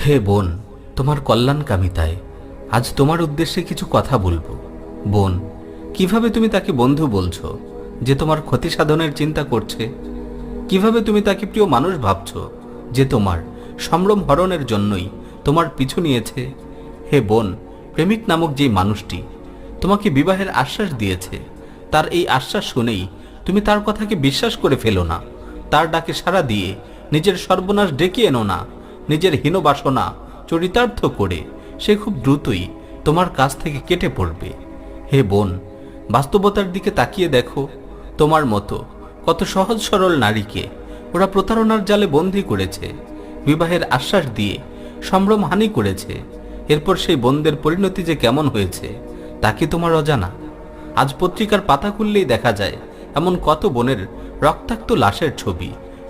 হে বোন, তোমার কল্যাণকামিতায় আজ তোমার উদ্দেশ্যে কিছু কথা বলবো। বোন, কিভাবে তুমি তাকে বন্ধু বলছো যে তোমার ক্ষতি সাধনের চিন্তা করছে? কিভাবে তুমি তাকে প্রিয় মানুষ ভাবছো যে তোমার সম্ভ্রম হরণের জন্যই তোমার পিছু নিয়েছে? হে বোন, প্রেমিক নামক যেই মানুষটি তোমাকে বিবাহের আশ্বাস দিয়েছে, তার এই আশ্বাস শুনেই তুমি তার কথাকে বিশ্বাস করে ফেলো না। তার ডাকে সাড়া দিয়ে নিজের সর্বনাশ ডেকে এনো না। নিজের হীন বাসনা চরিতার্থ করে সে খুব দ্রুতই তোমার কাছ থেকে কেটে পড়বে। হে বোন, বাস্তবতার দিকে তাকিয়ে দেখো। তোমার মতো কত সহজ সরল নারীকে ওরা প্রতারণার জালে বন্দী করেছে, বিবাহের আশ্বাস দিয়ে সম্ভ্রম হানি করেছে। এরপর সেই বোনদের পরিণতি যে কেমন হয়েছে তা কি তোমার অজানা? আজ পত্রিকার পাতা খুললেই দেখা যায় এমন কত বোনের রক্তাক্ত লাশের ছবি।